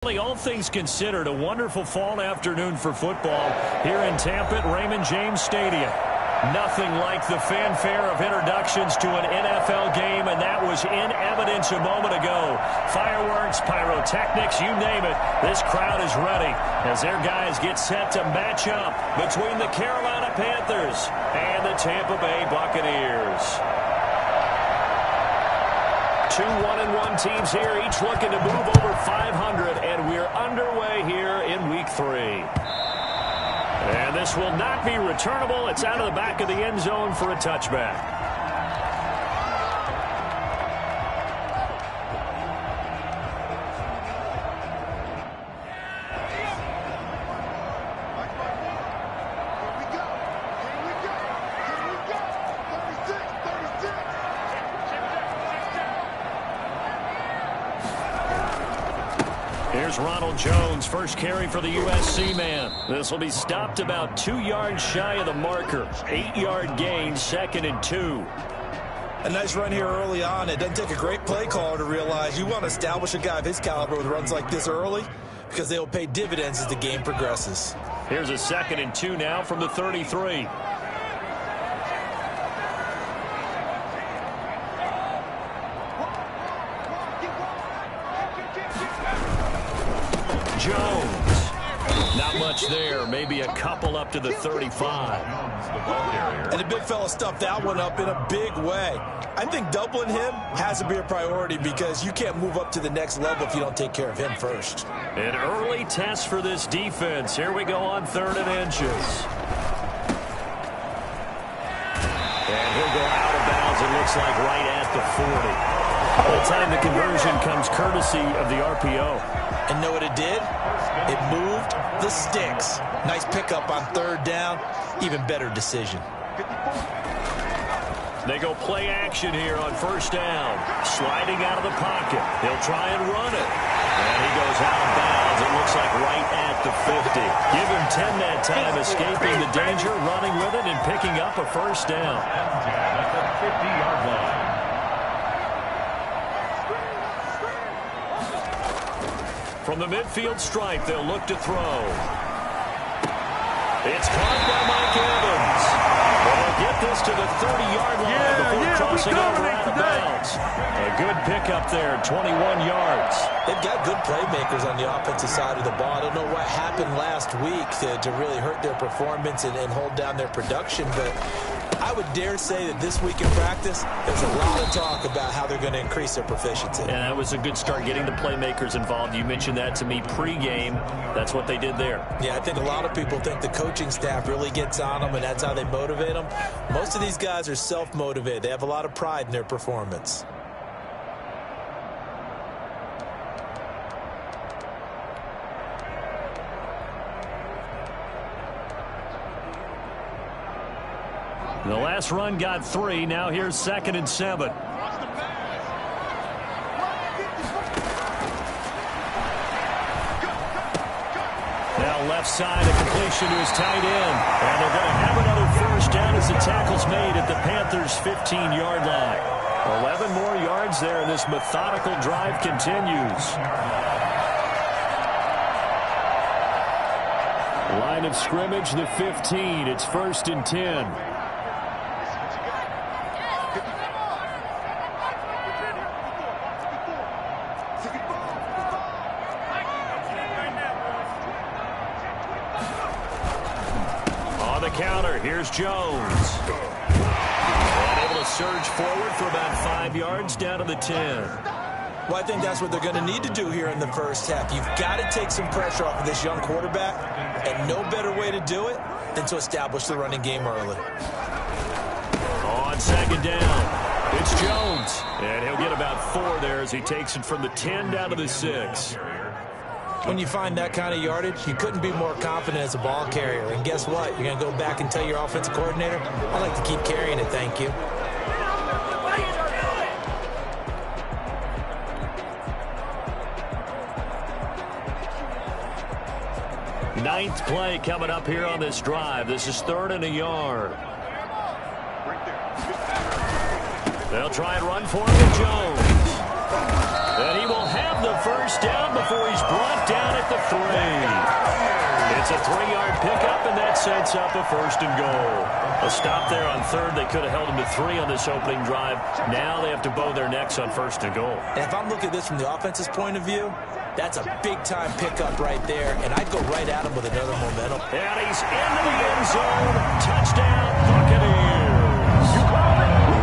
All things considered, a wonderful fall afternoon for football here in Tampa at Raymond James Stadium. Nothing like the fanfare of introductions to an NFL game, and that was in evidence a moment ago. Fireworks, pyrotechnics, you name it. This crowd is ready as their guys get set to match up between the Carolina Panthers and the Tampa Bay Buccaneers. Two 1-1 teams here, each looking to move over 500, and we're underway here in Week 3. And this will not be returnable. It's out of the back of the end zone for a touchback. Here's Ronald Jones, first carry for the USC man. This will be stopped about 2 yards shy of the marker. 8-yard gain, 2nd and 2. A nice run here early on. It doesn't take a great play caller to realize you want to establish a guy of his caliber with runs like this early because they will pay dividends as the game progresses. Here's a 2nd and 2 now from the 33. Jones. Not much there. Maybe a couple up to the 35. And the big fella stuffed that one up in a big way. I think doubling him has to be a priority because you can't move up to the next level if you don't take care of him first. An early test for this defense. Here we go on 3rd and inches. And he'll go out of bounds, it looks like right at the 40. By the time the conversion comes courtesy of the RPO. And know what it did? It moved the sticks. Nice pickup on 3rd down. Even better decision. They go play action here on 1st down. Sliding out of the pocket. He'll try and run it. And he goes out of bounds. It looks like right at the 50. Give him 10 that time, escaping the danger, running with it, and picking up a 1st down. At the 50-yard line. From the midfield stripe, they'll look to throw. It's caught by Mike Evans. They'll get this to the 30-yard line before crossing over out of bounds. A good pickup there, 21 yards. They've got good playmakers on the offensive side of the ball. I don't know what happened last week to really hurt their performance and hold down their production, but I would dare say that this week in practice, there's a lot of talk about how they're going to increase their proficiency. And that was a good start, getting the playmakers involved. You mentioned that to me pregame. That's what they did there. Yeah, I think a lot of people think the coaching staff really gets on them, and that's how they motivate them. Most of these guys are self-motivated. They have a lot of pride in their performance. The last run got 3. Now here's 2nd and 7. Now left side, a completion to his tight end. And they're going to have another 1st down as the tackle's made at the Panthers' 15-yard line. 11 more yards there, and this methodical drive continues. Line of scrimmage, the 15. It's 1st and 10. Counter. Here's Jones. And able to surge forward for about 5 yards down to the 10. Well, I think that's what they're going to need to do here in the first half. You've got to take some pressure off of this young quarterback, and no better way to do it than to establish the running game early. On 2nd down, it's Jones. And he'll get about 4 there as he takes it from the 10 down to the 6. When you find that kind of yardage, you couldn't be more confident as a ball carrier. And guess what? You're going to go back and tell your offensive coordinator, I'd like to keep carrying it, thank you. Ninth play coming up here on this drive. This is 3rd and a yard. They'll try and run for it with Jones. And he will have the first down before he's brought down at the 3. It's a 3-yard pickup, and that sets up a 1st and goal. A stop there on 3rd. They could have held him to 3 on this opening drive. Now they have to bow their necks on 1st and goal. And if I'm looking at this from the offense's point of view, that's a big-time pickup right there, and I'd go right at him with another momentum. And he's into the end zone. Touchdown, Buccaneers.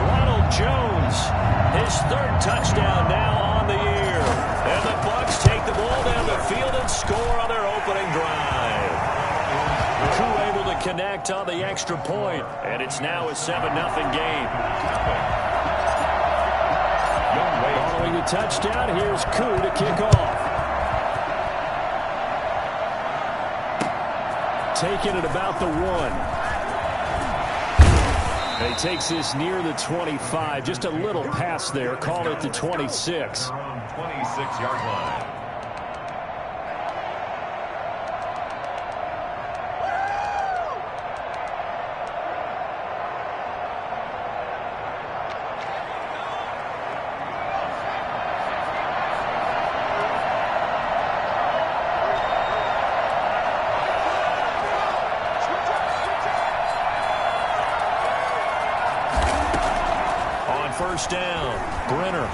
Ronald Jones, his 3rd touchdown now on the year. And the Bucs take the ball down the field and score on their opening drive. Crew able to connect on the extra point, and it's now a 7-0 game. Following the touchdown, here's Koo to kick off. Taking it about the 1. And he takes this near the 25. Just a little pass there. Call it the 26. 26-yard line. First down, Brenner.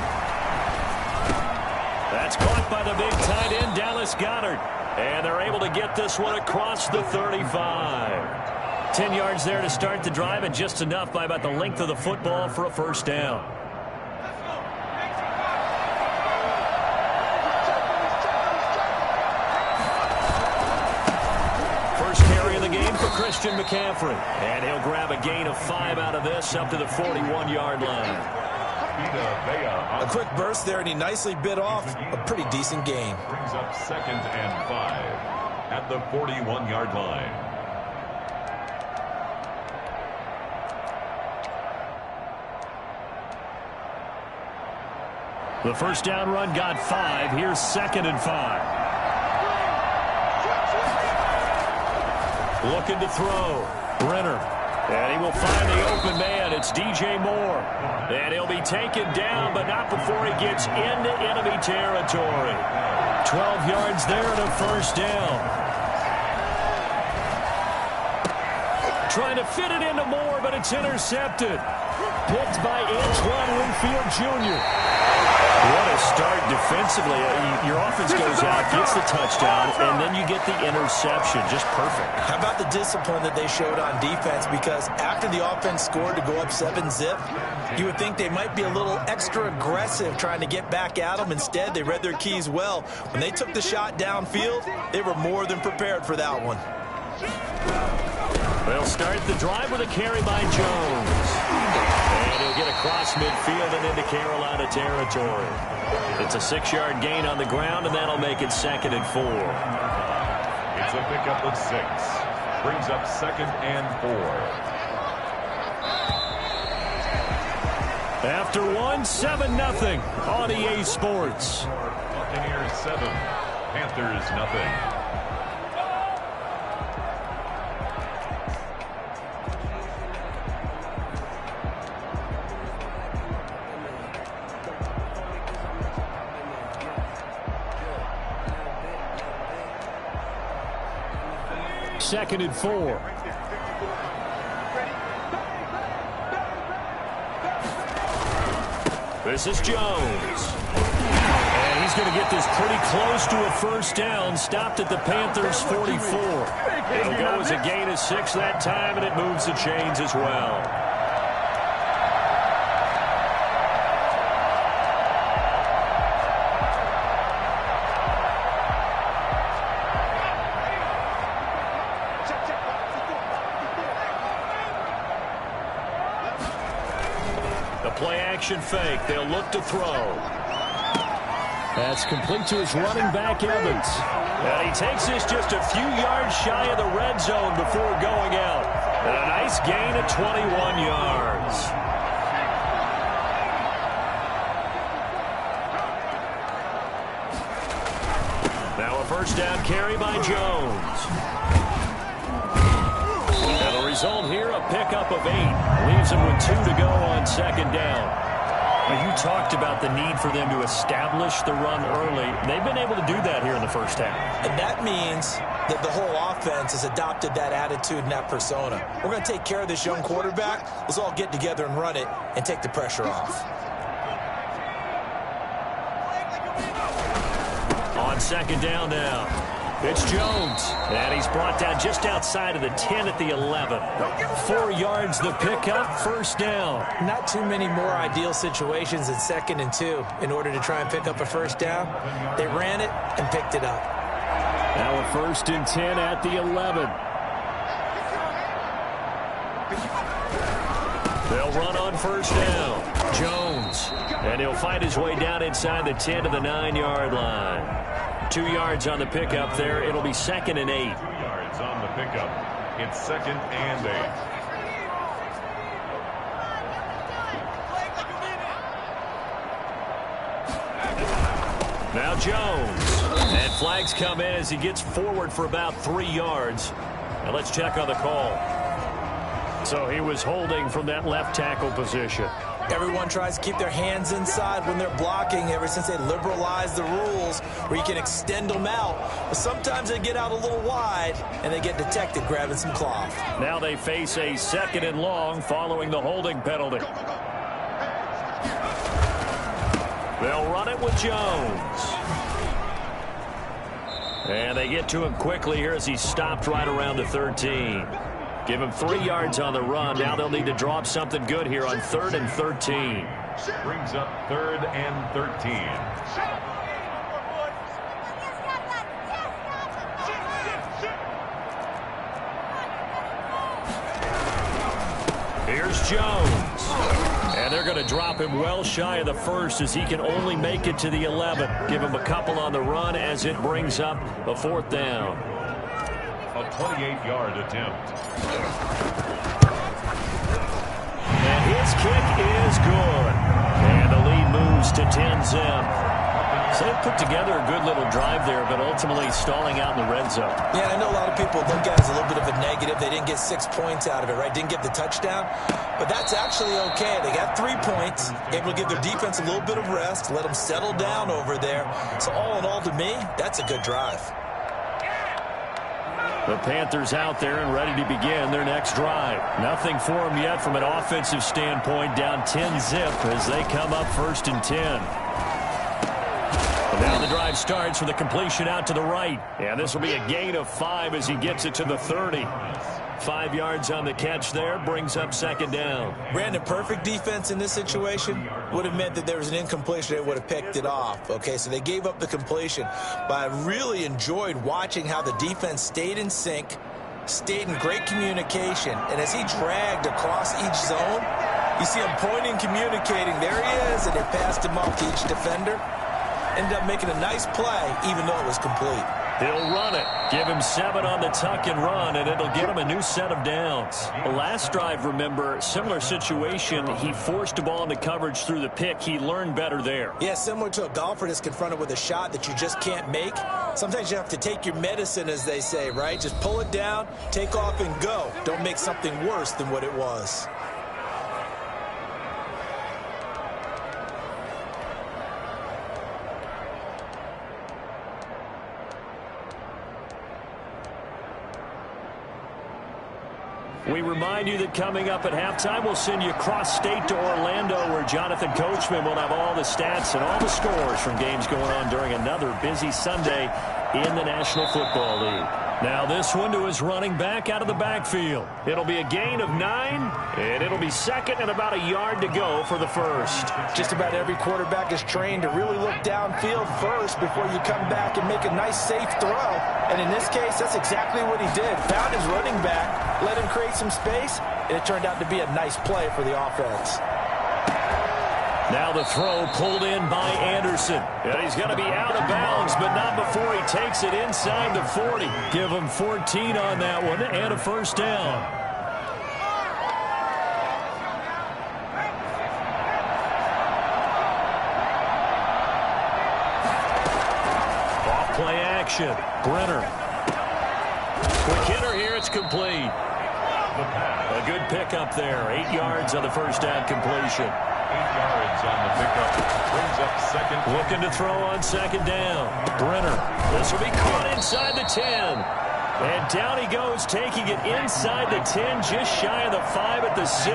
That's caught by the big tight end, Dallas Goedert. And they're able to get this one across the 35. 10 yards there to start the drive, and just enough by about the length of the football for a 1st down. First carry of the game for Christian McCaffrey. And he'll grab a gain of 5 out of this up to the 41-yard line. A quick burst there, and he nicely bit off a pretty decent gain. Brings up 2nd and 5 at the 41-yard line. The first down run got 5. Here's 2nd and 5. Looking to throw. Brenner. And he will find the open man. It's DJ Moore. And he'll be taken down, but not before he gets into enemy territory. 12 yards there and a 1st down. Trying to fit it into Moore, but it's intercepted. Picked by Antoine Winfield Jr. What a start defensively. Your offense goes out, gets the touchdown, and then you get the interception. Just perfect. How about the discipline that they showed on defense? Because after the offense scored to go up 7-zip, you would think they might be a little extra aggressive trying to get back at them. Instead, they read their keys well. When they took the shot downfield, they were more than prepared for that one. They'll start the drive with a carry by Jones. And he'll get across midfield and into Carolina territory. It's a 6-yard gain on the ground, and that'll make it 2nd and 4. It's a pickup of 6. Brings up 2nd and 4. After 7-0 on EA Sports. Buccaneers 7, Panthers nothing. Second and 4. This is Jones. And he's going to get this pretty close to a 1st down. Stopped at the Panthers' 44. It'll go as a gain of 6 that time, and it moves the chains as well. Play-action fake. They'll look to throw. That's complete to his running back, Evans. And he takes this just a few yards shy of the red zone before going out. And a nice gain of 21 yards. Now a 1st down carry by Jones. And the result here, a pickup of 8. Leaves him with 2 to go on 2nd down. Well, you talked about the need for them to establish the run early. They've been able to do that here in the first half. And that means that the whole offense has adopted that attitude and that persona. We're going to take care of this young quarterback. Let's all get together and run it and take the pressure off. On second down now, it's Jones. And he's brought down just outside of the 10 at the 11. 4 yards the pickup, first down. Not too many more ideal situations in 2nd and 2 in order to try and pick up a first down. They ran it and picked it up. Now a 1st and 10 at the 11. They'll run on first down. Jones. And he'll find his way down inside the 10 to the 9-yard line. 2 yards on the pickup there. It'll be 2nd and 8. 2 yards on the pickup. It's 2nd and 8. Now Jones. And flags come in as he gets forward for about 3 yards. Now let's check on the call. So he was holding from that left tackle position. Everyone tries to keep their hands inside when they're blocking ever since they liberalized the rules where you can extend them out. But sometimes they get out a little wide and they get detected grabbing some cloth. Now they face a 2nd and long following the holding penalty. They'll run it with Jones. And they get to him quickly here as he stopped right around the 13. Give him 3 yards on the run. Now they'll need to draw up something good here on 3rd and 13. Brings up 3rd and 13. Here's Jones. And they're going to drop him well shy of the 1st as he can only make it to the 11. Give him a couple on the run as it brings up a 4th down. A 28-yard attempt. And his kick is good. And the lead moves to 10-zip. So they put together a good little drive there, but ultimately stalling out in the red zone. Yeah, and I know a lot of people look at it as a little bit of a negative. They didn't get 6 points out of it, right? Didn't get the touchdown. But that's actually okay. They got 3 points, able to give their defense a little bit of rest, let them settle down over there. So all in all, to me, that's a good drive. The Panthers out there and ready to begin their next drive. Nothing for them yet from an offensive standpoint, down 10-zip as they come up 1st and 10. And now the drive starts with a completion out to the right. And this will be a gain of 5 as he gets it to the 30. 5 yards on the catch there, brings up 2nd down. Brandon, perfect defense in this situation would have meant that there was an incompletion. They would have picked it off. Okay, so they gave up the completion. But I really enjoyed watching how the defense stayed in sync, stayed in great communication. And as he dragged across each zone, you see him pointing, communicating. There he is, and they passed him off to each defender. Ended up making a nice play, even though it was complete. He'll run it. Give him 7 on the tuck and run, and it'll get him a new set of downs. The last drive, remember, similar situation. He forced the ball into coverage through the pick. He learned better there. Yeah, similar to a golfer that's confronted with a shot that you just can't make. Sometimes you have to take your medicine, as they say, right? Just pull it down, take off, and go. Don't make something worse than what it was. We remind you that coming up at halftime, we'll send you cross-state to Orlando, where Jonathan Coachman will have all the stats and all the scores from games going on during another busy Sunday in the National Football League. Now this one to his running back out of the backfield. It'll be a gain of 9, and it'll be 2nd and about a yard to go for the 1st. Just about every quarterback is trained to really look downfield first before you come back and make a nice, safe throw. And in this case, that's exactly what he did. Found his running back, let him create some space, and it turned out to be a nice play for the offense. Now the throw pulled in by Anderson. And he's going to be out of bounds, but not before he takes it inside the 40. Give him 14 on that one and a 1st down. Off play action. Brenner. Quick hitter here. It's complete. A good pickup there. 8 yards on the 1st down completion. 8 yards on the pickup. Brings up second. Looking to throw on second down. Brenner. This will be caught inside the 10. And down he goes, taking it inside the 10, just shy of the 5 at the 6.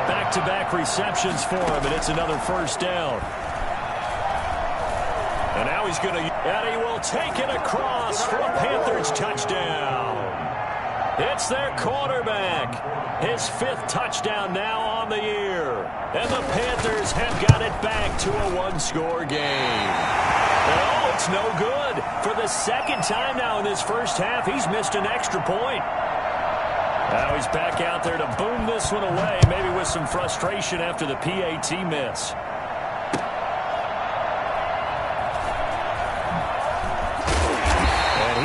Back-to-back receptions for him, and it's another first down. And now he's going to, and he will take it across for a Panthers touchdown. It's their quarterback. His 5th touchdown now on the year. And the Panthers have got it back to a one-score game. Oh, it's no good. For the second time now in this first half, he's missed an extra point. Now he's back out there to boom this one away, maybe with some frustration after the PAT miss.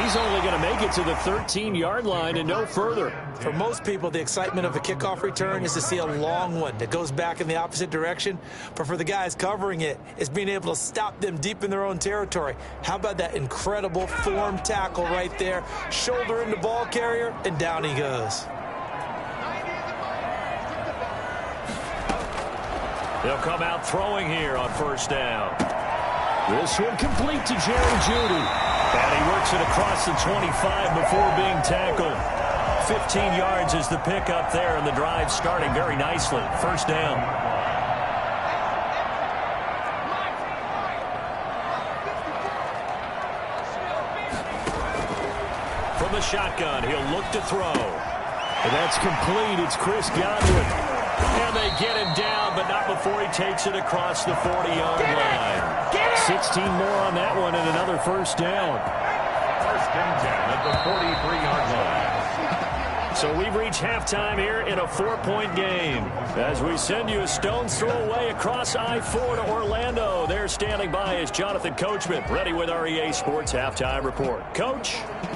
He's only going to make it to the 13-yard line and no further. For most people, the excitement of a kickoff return is to see a long one that goes back in the opposite direction. But for the guys covering it, it's being able to stop them deep in their own territory. How about that incredible form tackle right there? Shoulder in the ball carrier, and down he goes. They'll come out throwing here on first down. This one complete to Jerry Jeudy. And he works it across the 25 before being tackled. 15 yards is the pickup there, and the drive starting very nicely. First down. From the shotgun, he'll look to throw. And that's complete. It's Chris Godwin. And they get him down, but not before he takes it across the 40-yard line. 16 more on that one and another first down. First and 10 at the 43-yard line. So we've reached halftime here in a 4-point game. As we send you a stone's throw away across I-4 to Orlando. There standing by is Jonathan Coachman, ready with our EA Sports Halftime Report. Coach?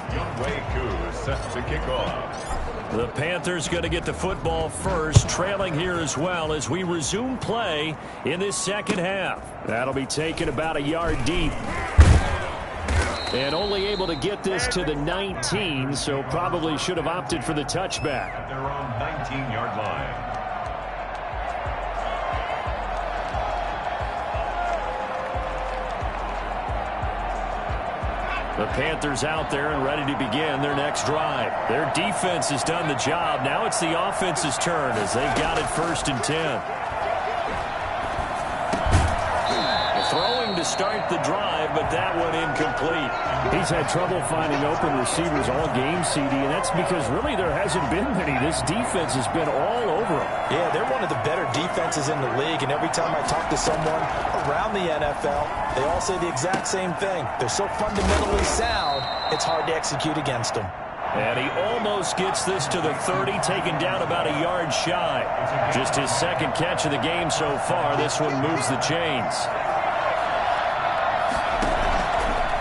Younghoe Koo is set to kick off. The Panthers going to get the football first, trailing here as well as we resume play in this second half. That'll be taken about a yard deep. And only able to get this to the 19, so probably should have opted for the touchback. They're on 19-yard line. The Panthers out there and ready to begin their next drive. Their defense has done the job. Now it's the offense's turn as they've got it first and 10. Throwing to start the drive, but that one incomplete. He's had trouble finding open receivers all game, CD, and that's because really there hasn't been many. This defense has been all over him. Yeah, they're one of the better defenses in the league, and every time I talk to someone around the NFL, they all say the exact same thing. They're so fundamentally sound, it's hard to execute against them. And he almost gets this to the 30, taken down about a yard shy. Just his second catch of the game so far. This one moves the chains.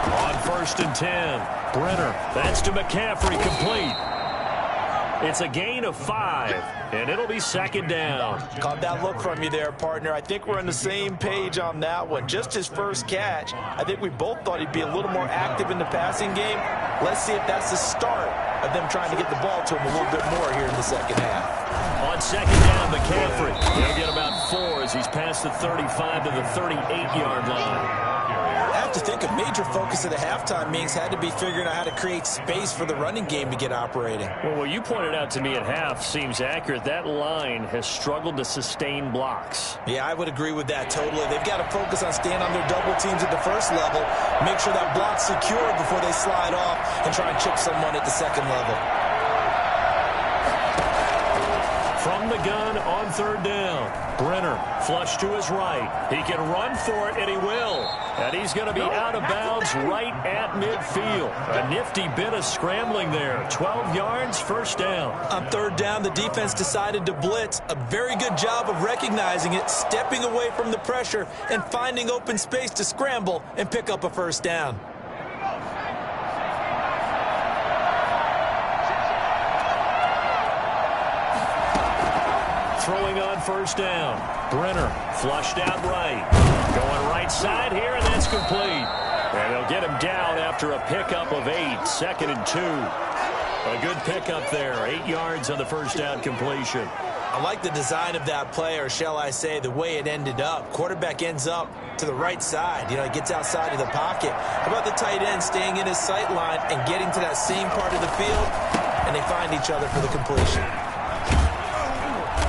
On first and 10, Brenner. That's to McCaffrey, complete. It's a gain of 5, and it'll be second down. Caught that look from you there, partner. I think we're on the same page on that one. Just his first catch. I think we both thought he'd be a little more active in the passing game. Let's see if that's the start of them trying to get the ball to him a little bit more here in the second half. On second down, McCaffrey. He'll get about 4 as he's past the 35 to the 38-yard line. I have to think a major focus of the halftime meetings had to be figuring out how to create space for the running game to get operating. Well, what you pointed out to me at half seems accurate. That line has struggled to sustain blocks. Yeah, I would agree with that totally. They've got to focus on staying on their double teams at the first level, make sure that block's secure before they slide off and try and chip someone at the second level. From the gun on third down, Brenner flush to his right. He can run for it, and he will. And he's going to be out of bounds right at midfield. A nifty bit of scrambling there. 12 yards, first down. On third down, the defense decided to blitz. A very good job of recognizing it, stepping away from the pressure, and finding open space to scramble and pick up a first down. Throwing on first down. Brenner flushed out right. Going right side here, and that's complete. And they'll get him down after a pickup of 8. Second and 2. A good pickup there. 8 yards on the first down completion. I like the design of that play, or shall I say the way it ended up. Quarterback ends up to the right side. You know, he gets outside of the pocket. How about the tight end staying in his sight line and getting to that same part of the field, and they find each other for the completion.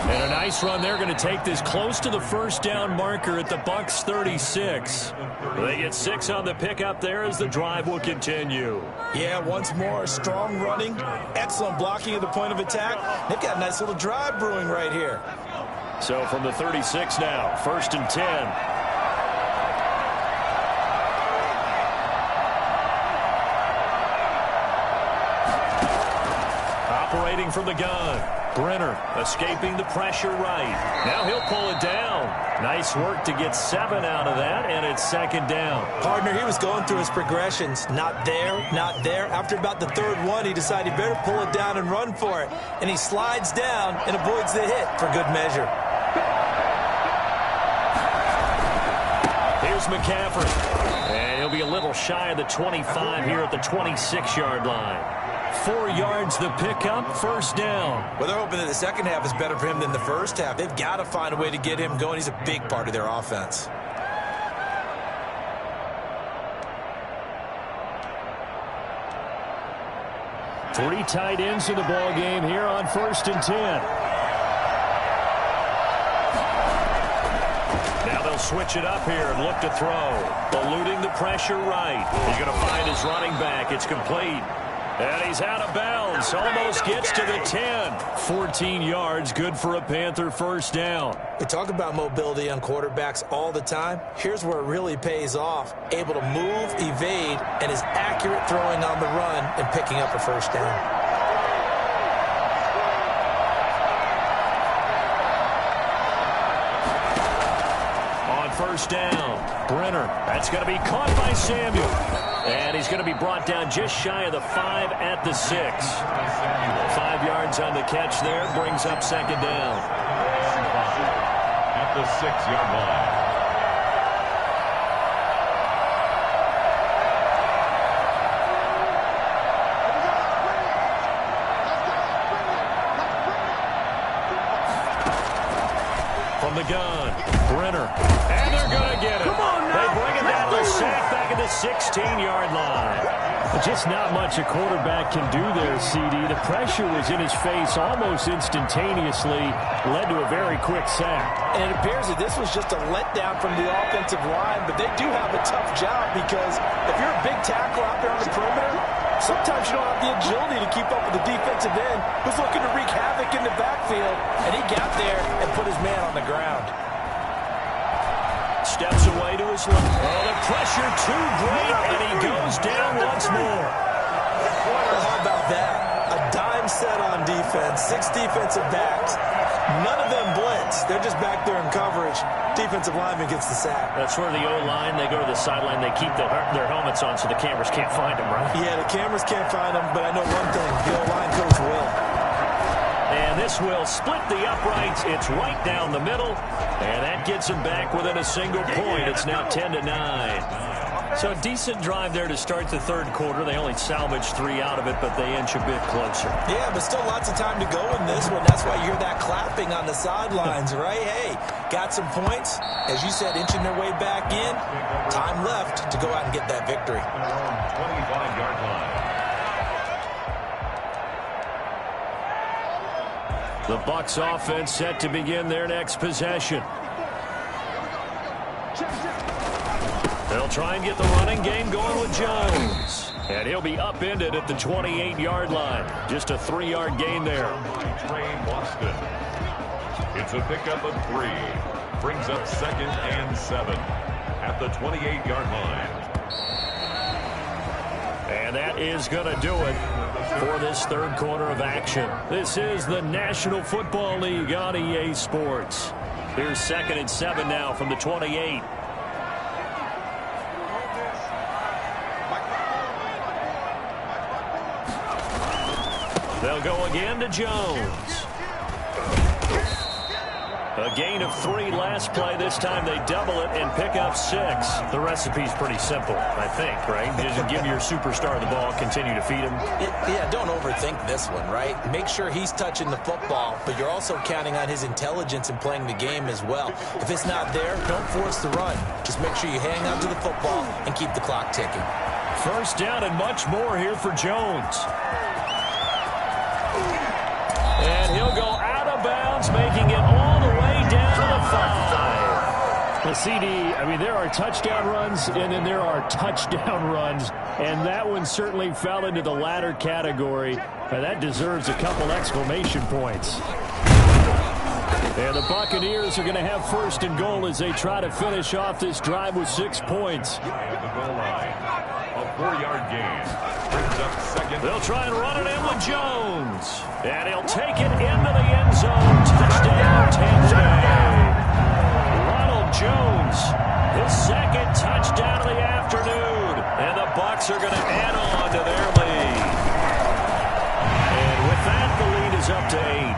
And a nice run. They're going to take this close to the first down marker at the Bucs 36. They get 6 on the pickup there as the drive will continue. Yeah, once more, strong running, excellent blocking at the point of attack. They've got a nice little drive brewing right here. So from the 36 now, 1st and 10. Operating from the gun. Brenner escaping the pressure right. Now he'll pull it down. Nice work to get 7 out of that, and it's 2nd down. Partner, he was going through his progressions. Not there, not there. After about the 3rd one, he decided he better pull it down and run for it. And he slides down and avoids the hit for good measure. Here's McCaffrey. And he'll be a little shy of the 25 here at the 26-yard line. 4 yards the pickup, 1st down. Well, they're hoping that the second half is better for him than the first half. They've got to find a way to get him going. He's a big part of their offense. Three tight ends in the ball game here on 1st and 10. Now they'll switch it up here and look to throw. Eluding the pressure right. He's going to find his running back. It's complete. And he's out of bounds. Almost gets to the 10. 14 yards, good for a Panther 1st down. We talk about mobility on quarterbacks all the time. Here's where it really pays off. Able to move, evade, and is accurate throwing on the run and picking up a 1st down. On 1st down, Brenner. That's going to be caught by Samuel. And he's going to be brought down just shy of the 5 at the 6. 5 yards on the catch there, brings up 2nd down. At the 6-yard line. From the gun, Brenner. And they're going to get it. Come on now. They bring it down to sack back at the 16-yard line. Just not much a quarterback can do there, CD. The pressure was in his face almost instantaneously, led to a very quick sack. And it appears that this was just a letdown from the offensive line, but they do have a tough job because if you're a big tackle out there on the perimeter, sometimes you don't have the agility to keep up with the defensive end who's looking to wreak havoc in the backfield, and he got there and put his man on the ground. Steps away to his left. Oh, the pressure too great, and he goes down once more. Well, how about that? A dime set on defense, 6 defensive backs. None of them blitz. They're just back there in coverage. Defensive lineman gets the sack. That's where the O-line, they go to the sideline, they keep their helmets on so the cameras can't find them, right? Yeah, the cameras can't find them, but I know one thing. The O-line coach will. And this will split the uprights. It's right down the middle. And that gets him back within a single point. It's now 10-9. So a decent drive there to start the 3rd quarter. They only salvaged 3 out of it, but they inch a bit closer. Yeah, but still lots of time to go in this one. That's why you hear that clapping on the sidelines, right? Hey, got some points. As you said, inching their way back in. Time left to go out and get that victory. 25-yard line. The Bucs offense set to begin their next possession. They'll try and get the running game going with Jones. And he'll be upended at the 28-yard line. Just a 3-yard gain there. Trey Boston. It's a pickup of 3. Brings up 2nd and 7 at the 28-yard line. And that is going to do it for this 3rd quarter of action. This is the National Football League on EA Sports. Here's 2nd and 7 now from the 28. They'll go again to Jones. A gain of 3 last play. This time they double it and pick up 6. The recipe's pretty simple, I think, right? Just give your superstar the ball, continue to feed him. Yeah, don't overthink this one, right? Make sure he's touching the football, but you're also counting on his intelligence in playing the game as well. If it's not there, don't force the run. Just make sure you hang on to the football and keep the clock ticking. First down and much more here for Jones. And he'll go out of bounds, making it all the way down to the 5. The CD, I mean, there are touchdown runs, and then there are touchdown runs, and that one certainly fell into the latter category. That deserves a couple exclamation points. And the Buccaneers are going to have first and goal as they try to finish off this drive with 6 points. At the goal line, a 4-yard gain. Brings up second. They'll try and run it in with Jones. And he'll take it into the end zone. Touchdown, Tampa Bay. Ronald Jones, his second touchdown of the afternoon. And the Bucs are going to add on to their lead. And with that, the lead is up to 8.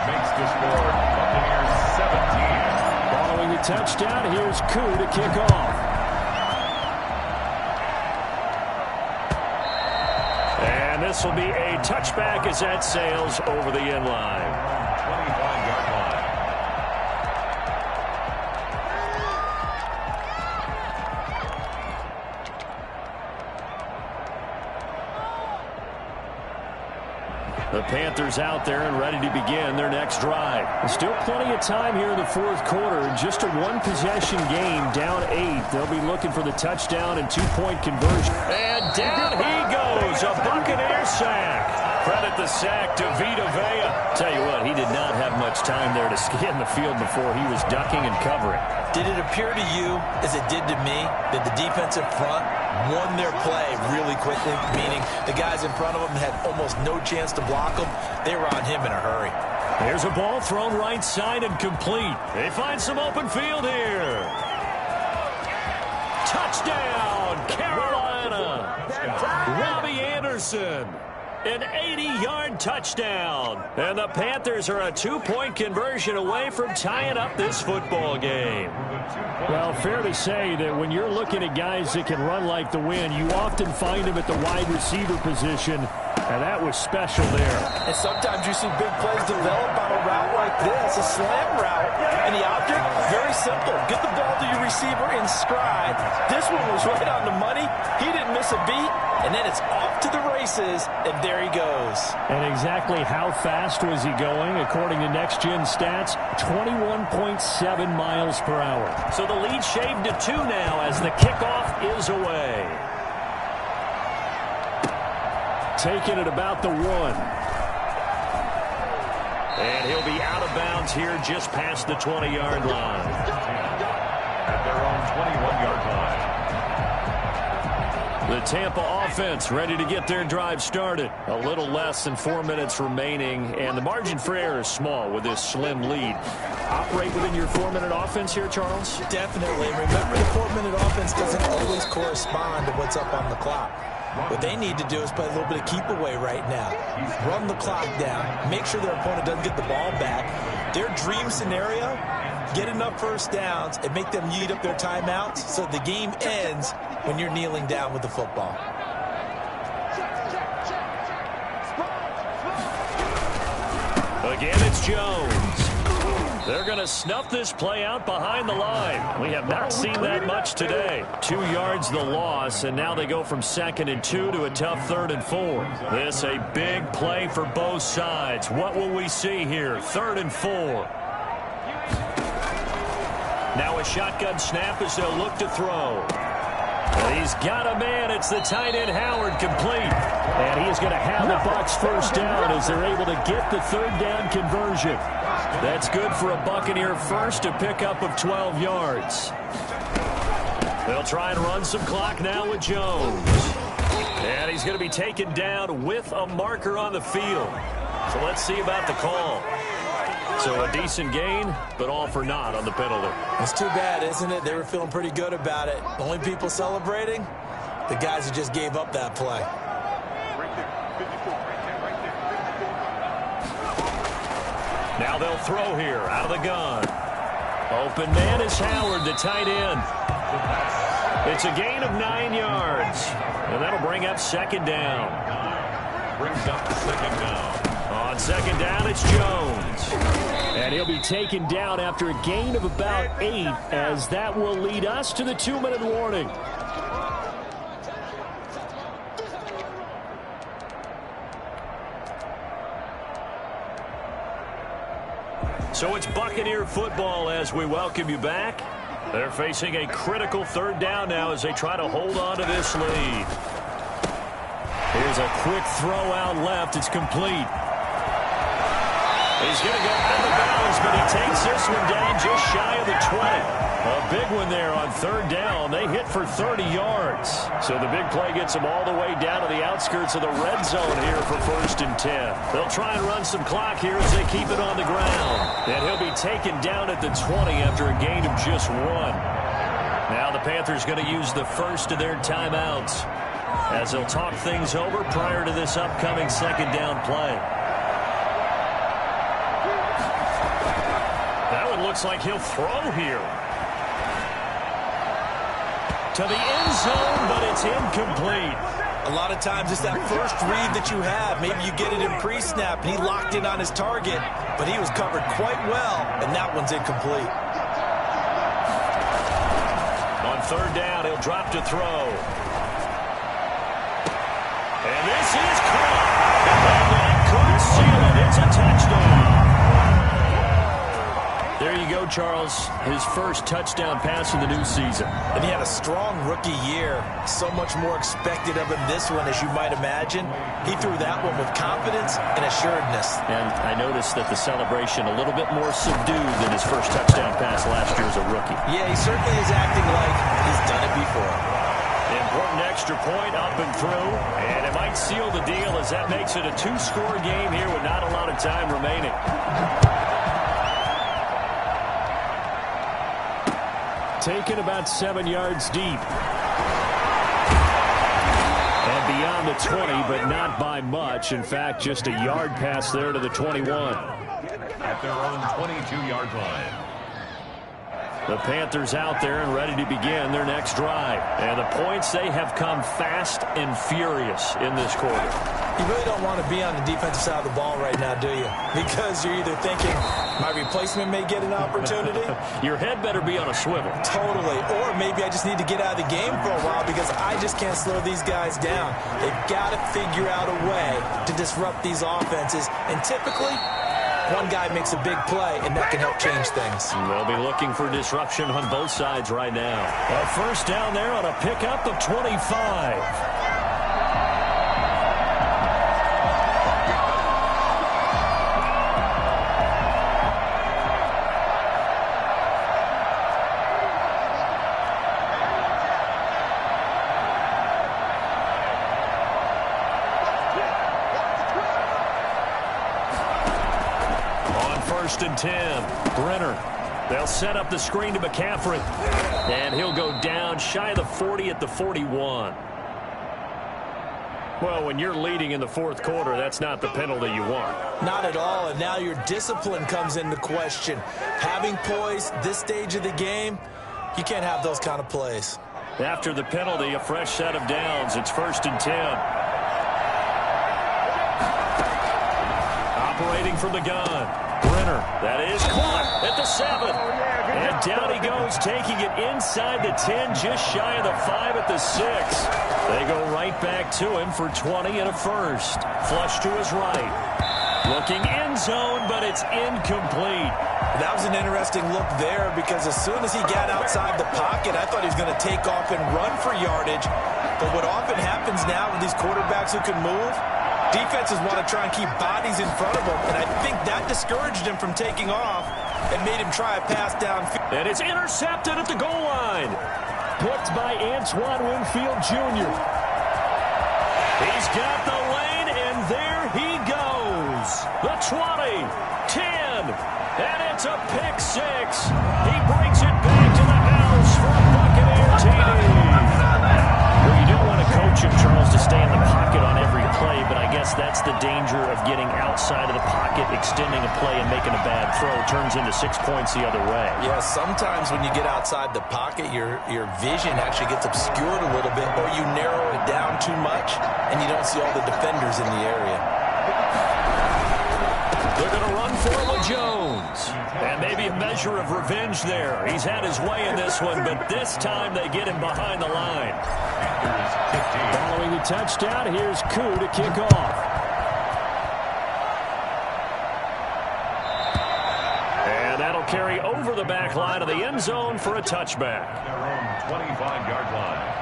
Makes the score Buccaneers 17. Following the touchdown, here's Koo to kick off. And this will be a touchback as that sails over the end line. 25-yard line. The Panthers out there and ready to begin their next drive. There's still plenty of time here in the fourth quarter. Just a one-possession game, down 8. They'll be looking for the touchdown and 2-point conversion. And down he goes, a Buccaneer sack. Credit the sack to Vita Vea. Tell you what, he did not have much time there to scan the field before he was ducking and covering. Did it appear to you, as it did to me, that the defensive front won their play really quickly, meaning the guys in front of them had almost no chance to block him? They were on him in a hurry. There's a ball thrown right side and complete. They find some open field here. Touchdown, Carolina. Robbie Anderson. An 80-yard touchdown. And the Panthers are a 2-point conversion away from tying up this football game. Well, fair to say that when you're looking at guys that can run like the wind, you often find them at the wide receiver position, and that was special there. And sometimes you see big plays develop on a route like this, a slant route. And the object, very simple. Get the ball to your receiver in stride. This one was right on the money. He didn't miss a beat. And then it's off to the races, and there he goes. And exactly how fast was he going? According to Next Gen Stats, 21.7 miles per hour. So the lead shaved to 2 now as the kickoff is away. Taking it about the 1. And he'll be out of bounds here just past the 20-yard line. At their own 21-yard line. The Tampa offense ready to get their drive started. A little less than 4 minutes remaining, and the margin for error is small with this slim lead. Operate within your 4-minute offense here, Charles? Definitely. Remember, the 4-minute offense doesn't always correspond to what's up on the clock. What they need to do is play a little bit of keep away right now. Run the clock down. Make sure their opponent doesn't get the ball back. Their dream scenario, get enough first downs and make them eat up their timeouts so the game ends when you're kneeling down with the football. Again, it's Jones. They're going to snuff this play out behind the line. We have not seen that much today. 2 yards the loss, and now they go from 2nd and 2 to a tough 3rd and 4. This a big play for both sides. What will we see here? 3rd and 4. Now a shotgun snap as they'll look to throw. And he's got a man. It's the tight end Howard, complete. And he is going to have the Bucs first down as they're able to get the 3rd down conversion. That's good for a Buccaneer first, a pickup of 12 yards. They'll try and run some clock now with Jones. And he's going to be taken down with a marker on the field. So let's see about the call. So a decent gain, but all for naught on the penalty. It's too bad, isn't it? They were feeling pretty good about it. The only people celebrating, the guys who just gave up that play. Now they'll throw here out of the gun. Open man is Howard, the tight end. It's a gain of 9 yards. And that'll bring up second down. Brings up second down. On second down, it's Jones. And he'll be taken down after a gain of about 8, as that will lead us to the 2-minute warning. So it's Buccaneer football as we welcome you back. They're facing a critical third down now as they try to hold on to this lead. Here's a quick throw out left. It's complete. He's going to go out of bounds, but he takes this one down just shy of the 20. A big one there on third down. They hit for 30 yards. So the big play gets them all the way down to the outskirts of the red zone here for 1st and 10. They'll try and run some clock here as they keep it on the ground. And he'll be taken down at the 20 after a gain of just 1. Now the Panthers going to use the first of their timeouts as they'll talk things over prior to this upcoming second down play. That one looks like he'll throw here. To the end zone, but it's incomplete. A lot of times it's that first read that you have. Maybe you get it in pre-snap, and he locked in on his target, but he was covered quite well, and that one's incomplete. On third down, he'll drop to throw. And this is caught. And that could seal it. It's a touchdown. There you go, Charles. His first touchdown pass of the new season. And he had a strong rookie year. So much more expected of him this one, as you might imagine. He threw that one with confidence and assuredness. And I noticed that the celebration a little bit more subdued than his first touchdown pass last year as a rookie. Yeah, he certainly is acting like he's done it before. Important extra point up and through. And it might seal the deal as that makes it a 2-score game here with not a lot of time remaining. Taken about 7 yards deep. And beyond the 20, but not by much. In fact, just a yard pass there to the 21. At their own 22-yard line. The Panthers out there and ready to begin their next drive. And the points, they have come fast and furious in this quarter. You really don't want to be on the defensive side of the ball right now, do you? Because you're either thinking, my replacement may get an opportunity. Your head better be on a swivel. Totally. Or maybe I just need to get out of the game for a while because I just can't slow these guys down. They've got to figure out a way to disrupt these offenses. And typically, one guy makes a big play, and that can help change things. They'll be looking for disruption on both sides right now. A first down there on a pickup of 25. And 10. Brenner. They'll set up the screen to McCaffrey. And he'll go down shy of the 40 at the 41. Well, when you're leading in the fourth quarter, that's not the penalty you want. Not at all, and now your discipline comes into question. Having poise this stage of the game, you can't have those kind of plays. After the penalty, a fresh set of downs. It's 1st and 10. Operating from the gun. Brenner, that is caught at the 7. And down he goes, taking it inside the 10, just shy of the 5 at the 6. They go right back to him for 20 and a first. Flush to his right. Looking end zone, but it's incomplete. That was an interesting look there because as soon as he got outside the pocket, I thought he was going to take off and run for yardage. But what often happens now with these quarterbacks who can move, defenses want to try and keep bodies in front of them, and I think that discouraged him from taking off and made him try a pass downfield. And it's intercepted at the goal line. Picked by Antoine Winfield Jr. He's got the lane, and there he goes. The 20, 10, and it's a pick 6. He brings it back to the house for a Buccaneer TD. Well, you don't want to coach him, Charles, to stay in the pocket on every play, but I guess that's the danger of getting outside of the pocket, extending a play, and making a bad throw. Turns into 6 points the other way. Yeah, sometimes when you get outside the pocket, your vision actually gets obscured a little bit, or you narrow it down too much, and you don't see all the defenders in the area. They're going to run for it with Jones. And maybe a measure of revenge there. He's had his way in this one, but this time they get him behind the line. Following the touchdown, here's Koo to kick off. And that'll carry over the back line of the end zone for a touchback. Their own 25-yard line.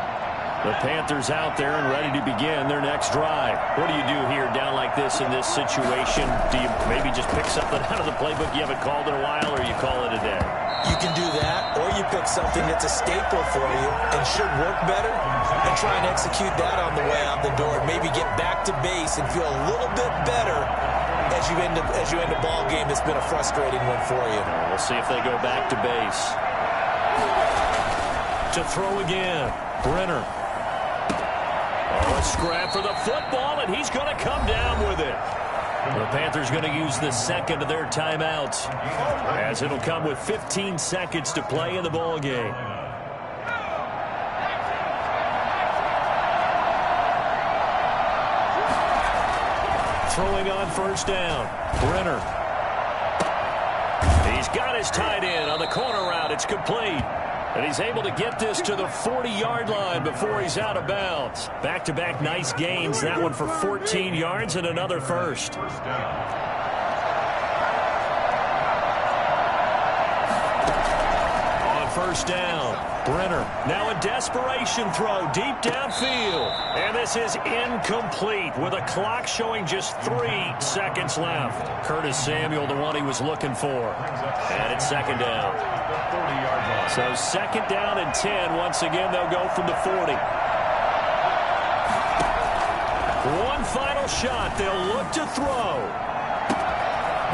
The Panthers out there and ready to begin their next drive. What do you do here down like this in this situation? Do you maybe just pick something out of the playbook you haven't called in a while, or you call it a day? You can do that, or you pick something that's a staple for you and should work better, and try and execute that on the way out the door. Maybe get back to base and feel a little bit better as you end a ball game that's been a frustrating one for you. We'll see if they go back to base. To throw again, Brenner. A scrap for the football, and he's going to come down with it. The Panthers going to use the second of their timeouts, as it'll come with 15 seconds to play in the ball game. Throwing on first down, Brenner. He's got his tight end on the corner route. It's complete. And he's able to get this to the 40-yard line before he's out of bounds. Back-to-back nice gains. That one for 14 yards and another first. On first down, Brenner. Now a desperation throw deep downfield. And this is incomplete with a clock showing just 3 seconds left. Curtis Samuel, the one he was looking for. And it's second down. So second down and 10. Once again, they'll go from the 40. One final shot. They'll look to throw.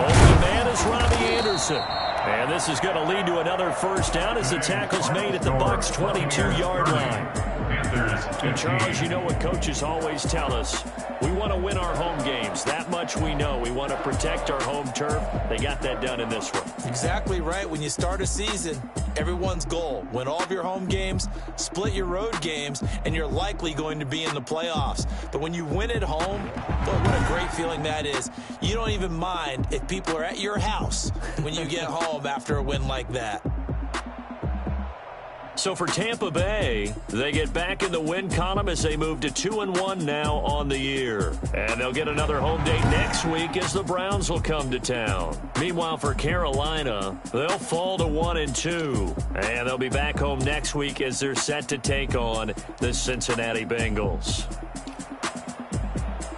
Open man is Robbie Anderson. And this is going to lead to another first down as the tackle's made at the Bucs' 22-yard line. And Charles, you know what coaches always tell us. We want to win our home games. That much we know. We want to protect our home turf. They got that done in this one. Exactly right. When you start a season, everyone's goal: win all of your home games, split your road games, and you're likely going to be in the playoffs. But when you win at home, boy, what a great feeling that is. You don't even mind if people are at your house when you get home after a win like that. So for Tampa Bay, they get back in the win column as they move to 2-1 now on the year. And they'll get another home date next week as the Browns will come to town. Meanwhile, for Carolina, they'll fall to 1-2. And they'll be back home next week as they're set to take on the Cincinnati Bengals.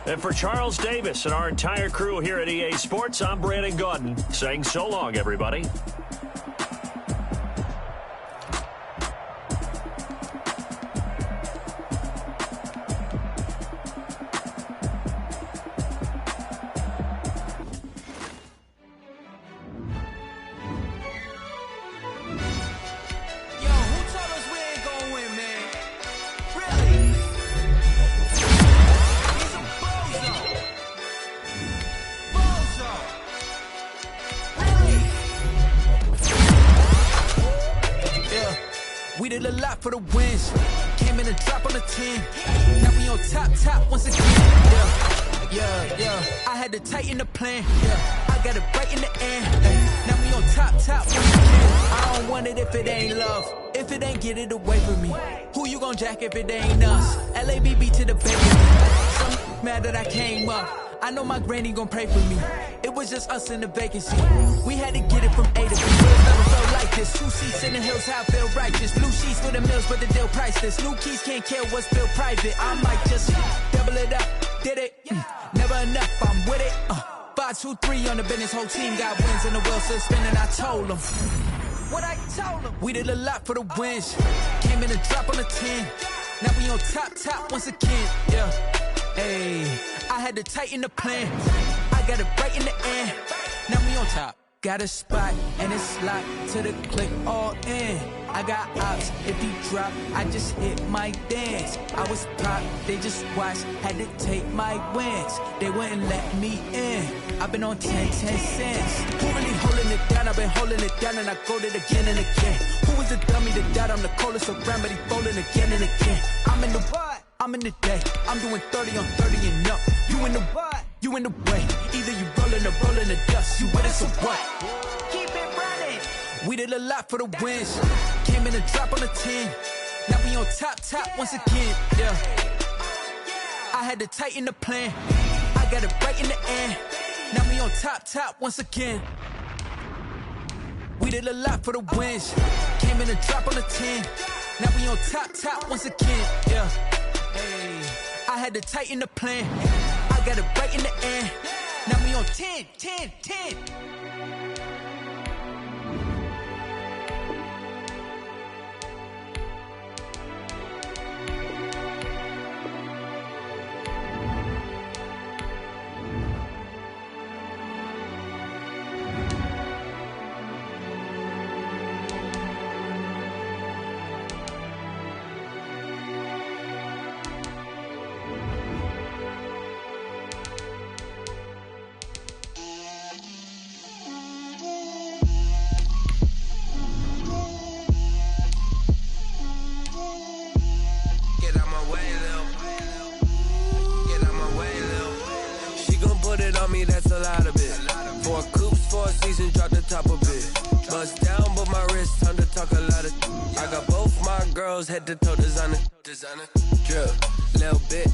And for Charles Davis and our entire crew here at EA Sports, I'm Brandon Gaudin saying so long, everybody. We did a lot for the wins. Came in a drop on the 10. Now we on top once again. Yeah. I had to tighten the plan. Yeah. I got it right in the end. Now we on top once again. I don't want it if it ain't love. If it ain't, get it away from me. Who you gon' jack if it ain't us? LABB to the baby. Some mad that I came up. I know my granny gon' pray for me. It was just us in the vacancy. We had to get it from A to B. Never felt like this. 2 seats in the hills, how I feel righteous. Blue sheets for the mills, but the deal priceless. New keys can't kill what's still private. I might just double it up. Did it? Never enough, I'm with it. 5, 2, 3 on the business. Whole team got wins and the wheel still spinning. I told them. What I told them. We did a lot for the wins. Came in a drop on the 10. Now we on top once again. Yeah. Hey, I had to tighten the plan. I got it right in the end. Now we on top. Got a spot and it's locked to the click all in. I got ops, if you drop, I just hit my dance. I was pop, they just watched, had to take my wins. They wouldn't let me in. I've been on 10 cents. Who really holding it down? I've been holding it down and I go it again and again. Who was the dummy that died? I'm the coldest around, but he folding again and again. I'm in the what? I'm in the day. I'm doing 30 on 30 and up. You in the what? You in the way. Either you rolling or rolling the dust. You with us or what? Keep it running. We did a lot for the wins. Came in and drop on the 10. Now we on top once again. Yeah. I had to tighten the plan. I got it right in the end. Now we on top once again. We did a lot for the wins. Came in and drop on the 10. Now we on top once again. Yeah. Hey. I had to tighten the plan. I got it right in the end. Now we on 10. That's a lot of it. 4 coops, 4 seasons, drop the top of it. Bust down, but my wrist, time to talk a lot of. I got both my girls head to toe designer. Drip, little bit.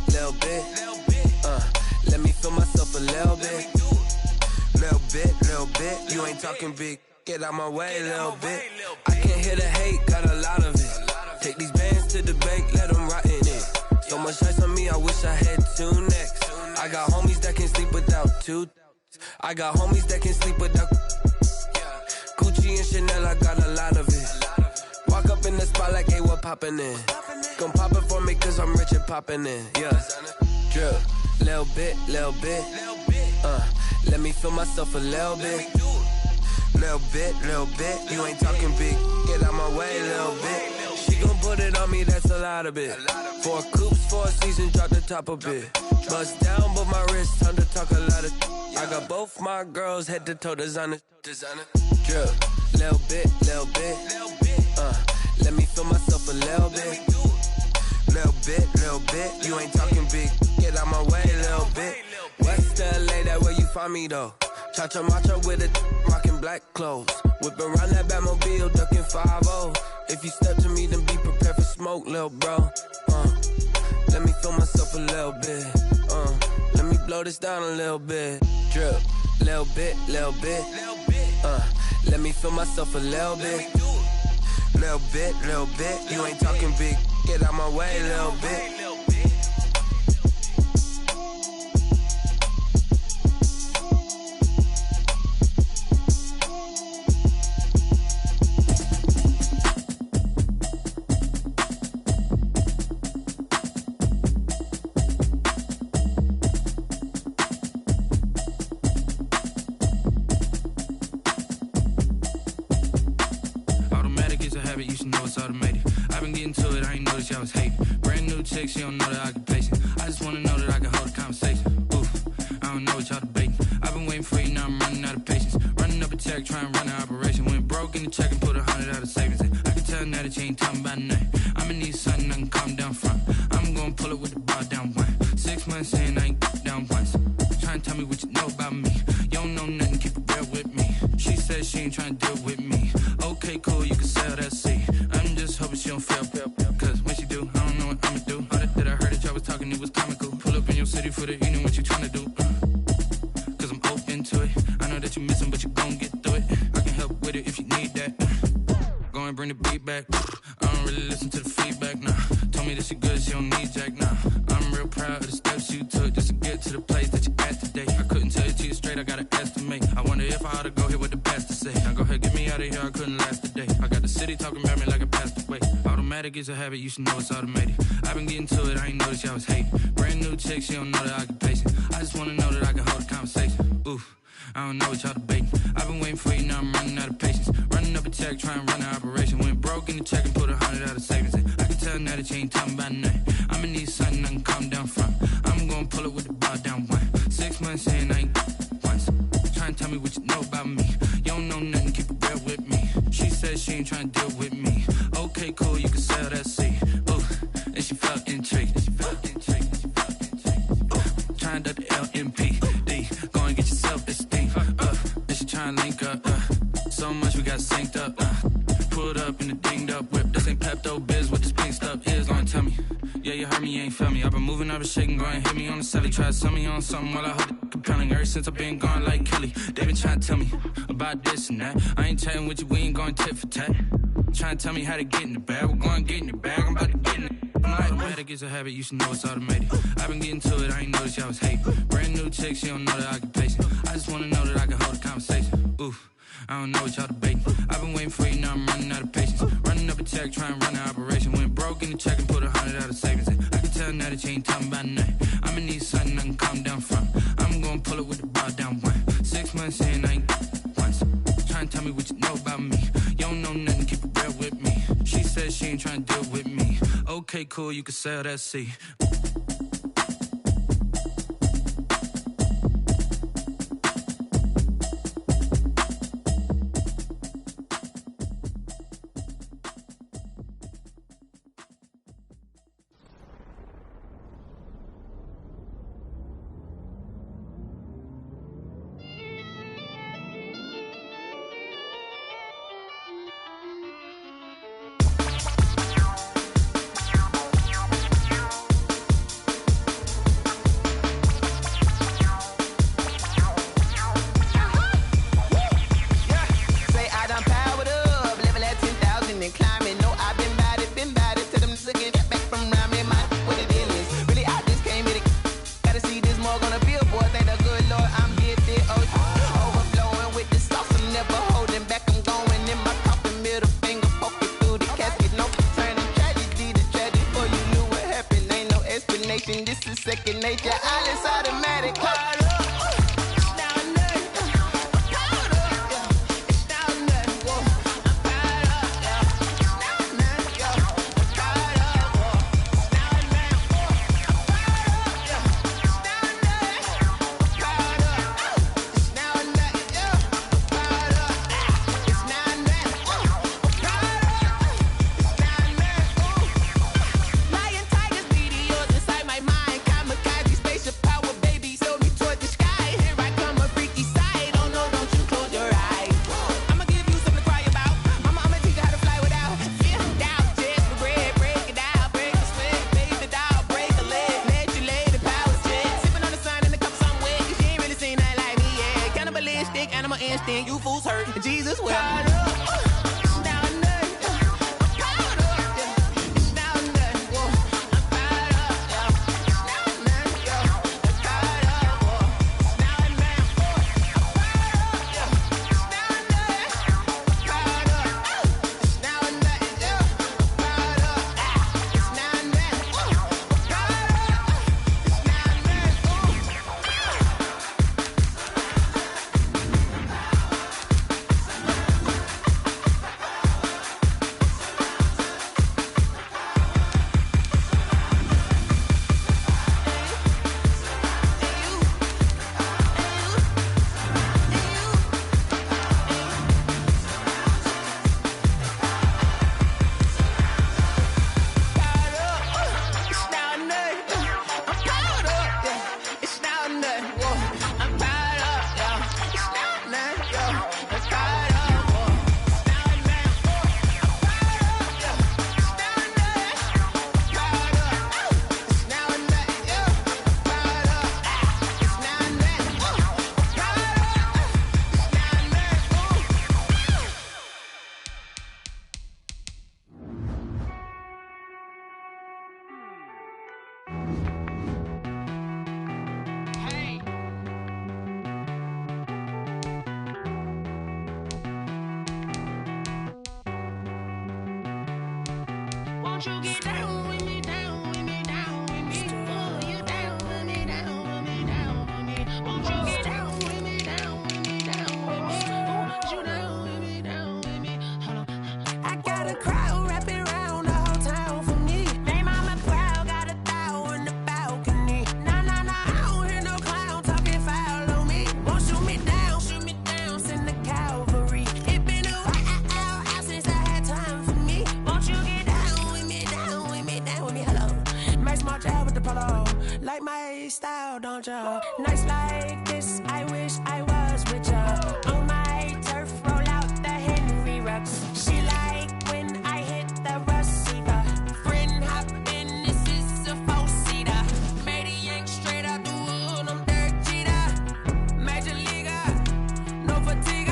Let me feel myself a little bit. Little bit. You ain't talking big. Get out my way, little bit. I can't hear the hate, got a lot of it. Take these bands to the bank, let them rot in it. So much ice on me, I wish I had 2 necks. I got homies that can sleep without 2. I got homies that can sleep without Gucci and Chanel, I got a lot of it. Walk up in the spot like, hey, what poppin' in? Gon' pop it for me cause I'm rich and poppin' in. Yeah, drip, little bit. Let me feel myself a little bit. Little bit. You ain't talking big, get out my way, little bit. She gon' put it on me, that's a lot of it. 4 coops, 4 seasons, drop the top of it. Bust down, but my wrist, time to talk a lot of. I got both my girls head to toe designer. Drip, little bit. Let me feel myself a little bit. Little bit. You ain't talking big, get out my way, little bit. West LA, that where you find me though. Cha-cha matcha with a rockin' black clothes. Whippin' around that Batmobile, duckin' 5-0. If you step to me, then be prepared for smoke, lil' bro. Let me feel myself a little bit. Let me blow this down a little bit. Drip, little bit. Let me feel myself a little bit. Little bit. You ain't talking big. Get out my way, little bit. I was hating. Brand new chick, she don't know the occupation. I just wanna know that I can hold a conversation. Oof, I don't know what y'all debating. I've been waiting for you, now I'm running out of patience. Running up a check, trying to run an operation. Went broke in the check and put 100 out of savings in. I can tell now that you ain't talking about nothing. I'ma need something I can calm down from. I'm gonna pull it with the bar down one. 6 months in, I ain't down once. Trying to tell me what you know about me. You don't know nothing, keep it real with me. She said she ain't trying to deal with me. Okay, cool, you can sell that seat. I'm just hoping she don't fail. Cause when she do, I don't know what I'ma do. All that I heard that y'all was talking, it was comical. Pull up in your city for the evening, what you tryna do? Cause I'm open to it. I know that you missing, but you gon' get through it. I can help with it if you need that. Go and bring the beat back. I don't really listen to the feedback, nah. Told me that she good, she don't need Jack, nah. I'm real proud of the steps you took just to get to the place that you at today. I couldn't tell you to you straight, I gotta estimate. I wonder if I ought to go here with the pastor say. Now go ahead, get me out of here, I couldn't last a day. I got the city talking about me like a passed away. Automatic is a habit, you should know it's automated. I've been getting to it, I ain't noticed y'all was hating. Brand new chick, she don't know the occupation. I just wanna know that I can hold a conversation. Oof, I don't know what y'all debating. I've been waiting for you, now I'm running out of patience. Running up a check, trying to run an operation. Went broke in the check and put 100 out of savings in. I can tell now that you ain't talking about nothing. I'ma need something I can calm down from. I'm gonna pull it with the bar down one. 6 months in, I ain't once. Trying to tell me what you know about me. You don't know nothing, keep it real with me. She said she ain't trying to deal with me. Okay, cool, you can sell that seed. Ooh, and she felt intrigued. Trying to the LMPD. Go and get yourself esteem. And she trying to link up. So much we got synced up. Pulled up in the dinged up whip. This ain't Pepto Biz, what this pink stuff is. Long tell me. Yeah, you heard me, you ain't felt me. I've been moving, I've been shaking, go and hit me on the celly. Try to sell me on something while I hold it compelling. Ever since I've been gone like Kelly, they been trying to tell me about this and that. I ain't chatting with you, we ain't going tit for tat. Trying to tell me how to get in the bag. We're going to get in the bag, I'm about to get in it. Automatic is a habit, you should know it's automated. I've been getting to it, I ain't noticed y'all was hating. Brand new chick, she don't know the occupation. I just wanna know that I can hold a conversation. Oof, I don't know what y'all debating. I've been waiting for you, now I'm running out of patience. Running up a check, trying to run an operation. Went broke in the check and put 100 out of savings in. I can tell now that you ain't talking about nothing. I'ma need something I can calm down from. I'm gonna pull it with the bar down one. 6 months in, I ain't once. Trying to tell me what you know about me. You don't know nothing, keep it real with me. She said she ain't trying to deal with me. Okay, cool, you can sell that seed. This is second nature, all is automatic. You fools hurt. Jesus will. Won't you get down with me, down with me, down with me? Oh, you down with me, down with me, down with me. Won't you get down with me, down with me? style, don't ya? Nights like this, I wish I was with ya. On my turf, roll out the Henry rocks. She like when I hit the receiver. Friend hop in, this is a four-seater. Made a yank straight out the wood, I'm Derek Jeter. Major leaguer, no fatigue.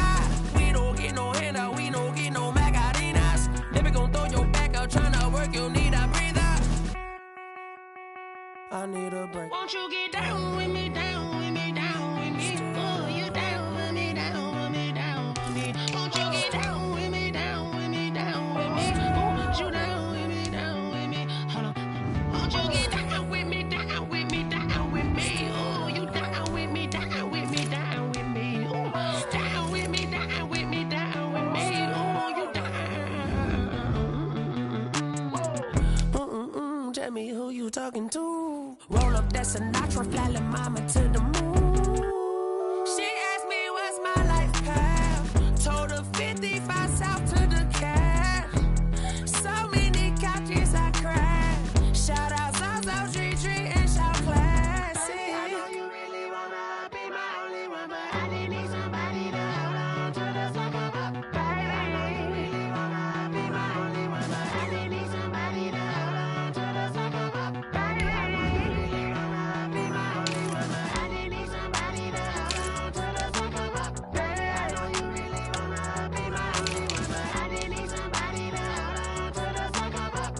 We don't get no handout, we don't get no Macarinas. Never gon' throw your back out, tryna work, you need a breather. I need a break. Won't you get down with me, down with me, down with me? Oh, you down with me, down with me, down with me. Won't you get down with me, down with me, down with me? Oh, you down with me, down with me? Hold on. Won't you get down with me, down with me, down with me? Oh, you down with me, down with me, down with me? Oh, down with me, down with me, down with me? Oh, you down. Tell me who you talking to. Roll up that Sinatra, fly la mama to the moon. She asked me what's my life path. Told her 55 south to the cat. So many couches I cried. Shout out South Tree and shout classic. I know you really wanna be my only one, but I didn't need somebody to hold on to the sucker up. Baby, I know you really wanna be my only one, but I didn't need somebody to hold on to the sucker up. Baby, I know you really wanna be my only one, but I didn't need somebody to hold on to the sucker up. Baby, I know you really wanna be my only one, but I didn't need somebody to hold on to the sucker up.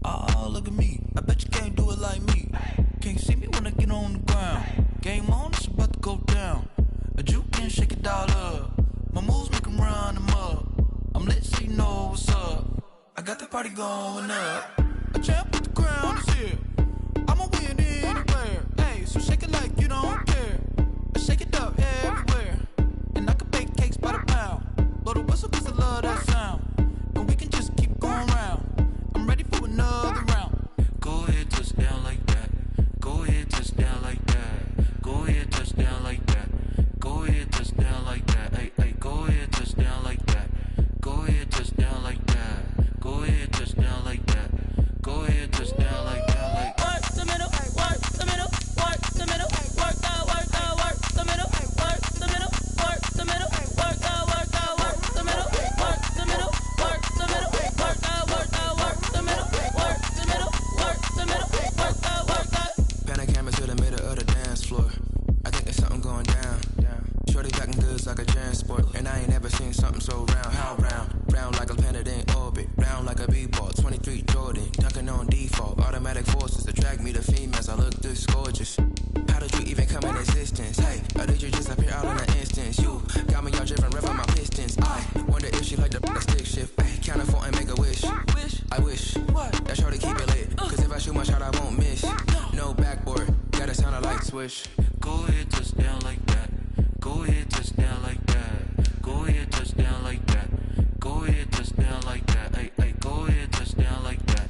Oh, look at me. I bet you can't do it like me. Can't see me when I get on the ground. Game on, it's about to go down. A juke and shake it all up. My moves make 'em run them up. I'm lit so you know what's up. I got the party going up. A champ with the crown is here. I'ma win anywhere. Hey, so shake it like you don't care. I shake it up everywhere. And I can bake cakes by the pound. Blow the whistle 'cause I love that sound. And we can just keep going round. I'm ready for another round. Go ahead, touch down like that. Go ahead, touch down like that. Go ahead, touch down like that. Go ahead, touch down like that. Hey, hey, go ahead, touch down like that. Go ahead, touch down like that. Go ahead, touch down like that. Go ahead, touch down like that. Like Work the middle, work the middle, work the middle, work the middle, work the middle, work the middle, work the middle, work the middle, work the middle, work the middle, work the middle, work the middle, work the. Pan a camera to the middle of the dance floor. I think there's something going down. Shorty packing goods like a transport. And I ain't never seen something so round. How round? Round like a planet in orbit. Round like a b-ball. 23 Jordan. Dunking on default. Automatic forces attract me to females. I look this gorgeous. How did you even come in existence? Hey, or did you just appear out in an instance? You got me all driven, revving my pistons. I wonder if she like the stick shift. Ay, count a 4 and make a wish. I wish that shorty keep it lit. Cause if I shoot my shot, I won't miss. No backboard. Gotta sound a light switch. go ahead, touch down like that. Go ahead, touch down like that. Go ahead, touch down like that. Go ahead, touch down like that. Hey, hey, go ahead, touch down like that.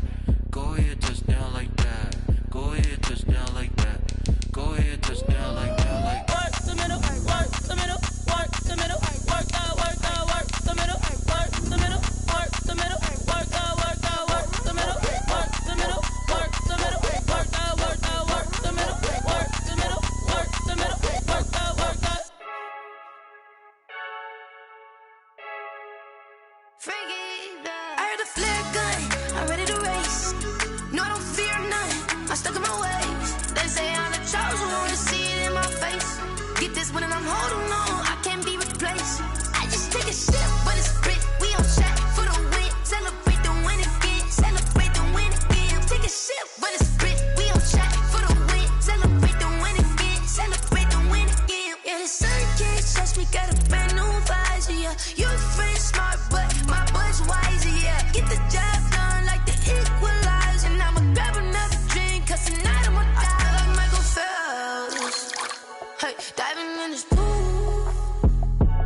Go ahead, touch down like that. Go ahead, touch down like that. Go ahead, touch touch down like work the middle, work the middle, work the middle, work the middle, work the middle, work the middle, work the middle, work the middle, work the middle, work the middle, work the middle, work the middle, work the middle, work the middle, work the I heard the flare gun, I'm ready to race. No, I don't fear none, I'm stuck in my ways. They say I'm the chosen one, to see it in my face. Get this one and I'm holding on, I can't be replaced. I just take a sip, but it's split, we on track for the win. Celebrate the win again, celebrate the win again. Take a sip, but it's split, we on track for the win. Celebrate the win again, celebrate the win again. Yeah, the sun can't touch me, got a brand new visor, yeah. You friend smart, but my bud's wiser, yeah. Get the job done like the equalizer. And I'ma grab another drink, cause tonight I'ma die like Michael Phelps. Hey, diving in this pool,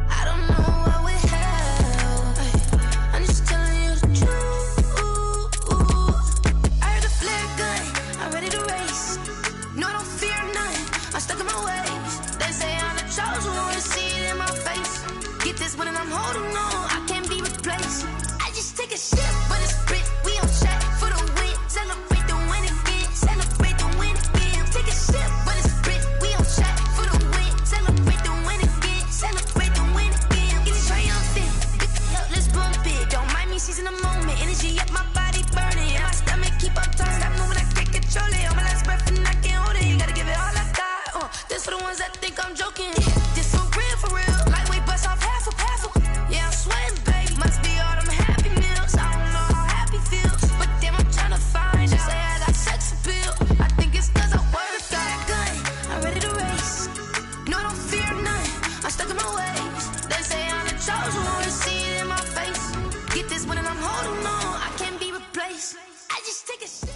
I don't know what would help. Hey, I'm just telling you the truth. I heard the flare gun, I'm ready to race. No, I don't fear none, I'm stuck in my ways. They say I'm the chosen one, to see it in my face. Get this one and I'm holding on, I can't be replaced. I just take a sip, but it's split, we on track for the win. Celebrate the win again, celebrate the win again. Take a sip, but it's split, we on track for the win. Celebrate the win again, celebrate the win again. Get it triumphant, let's bump it. Don't mind me seizing the moment, energy up my body burning. And my stomach keep on turning, stop moving, I can't control it. On my last breath and I can't hold it, you gotta give it all I got. This for the ones that think I'm joking. This for real, lightweight bust off half a. Yeah, I'm sweating, baby. Must be all them happy meals. I don't know how happy feels, but damn, I'm trying to find out. Say I got sex appeal. I think it's cause I work got a gun. I'm ready to race. No, I don't fear none, I'm stuck in my ways. They say I'm the chosen one, to see it in my face. Get this one and I'm holding on, I can't be replaced. I just take a sip.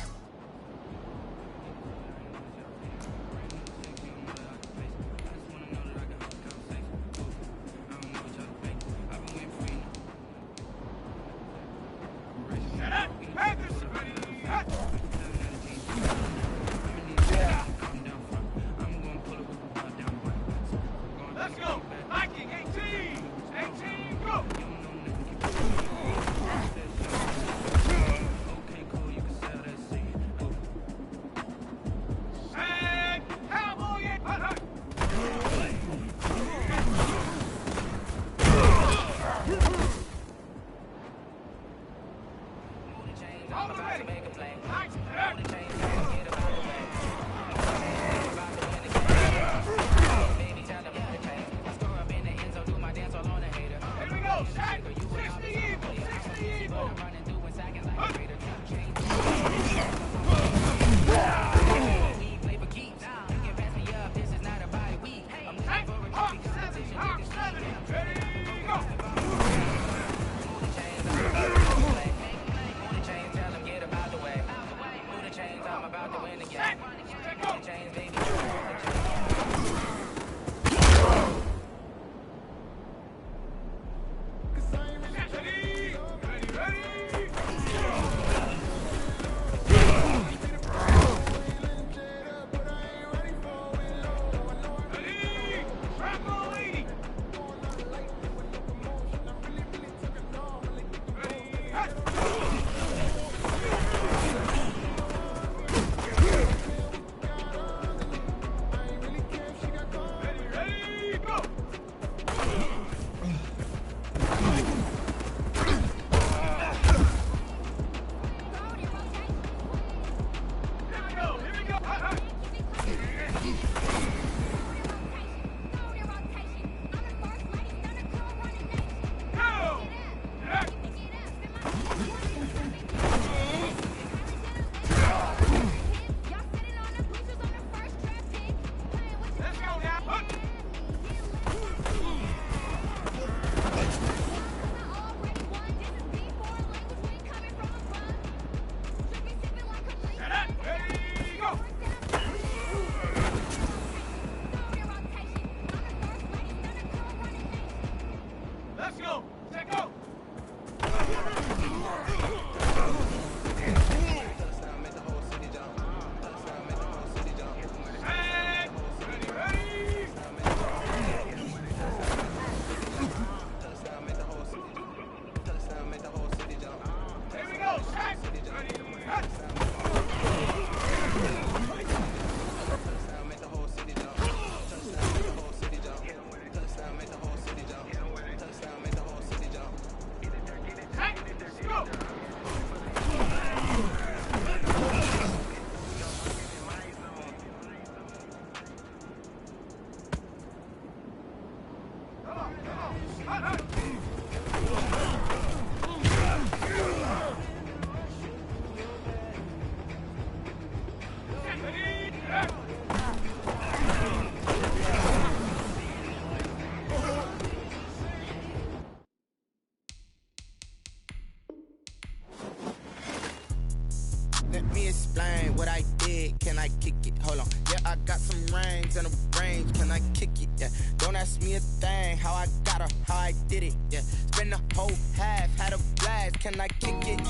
Let me explain what I did. Can I kick it? Hold on. Yeah, I got some rings and a range. Can I kick it? Yeah. Don't ask me a thing. How I got her, how I did it. Yeah. Spend the whole half, had a blast. Can I kick it?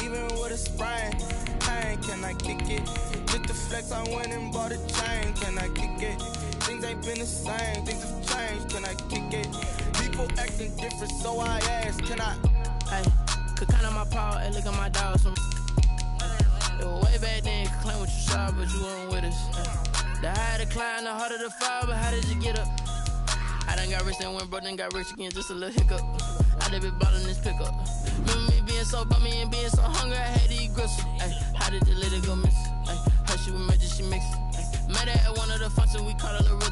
Even with a sprain. Pain, can I kick it? Just the flex, I went and bought a chain. Can I kick it? Things ain't been the same. Things have changed. Can I kick it? People acting different, so I asked. Can I? Hey, could count on my power and look at my dogs. Way back then, you could claim what you saw, but you weren't with us. The higher the climb, the harder the fall, but how did you get up? I done got rich, then went broke, then got rich again, just a little hiccup. I done been ballin' this pickup. Remember me being so bummy,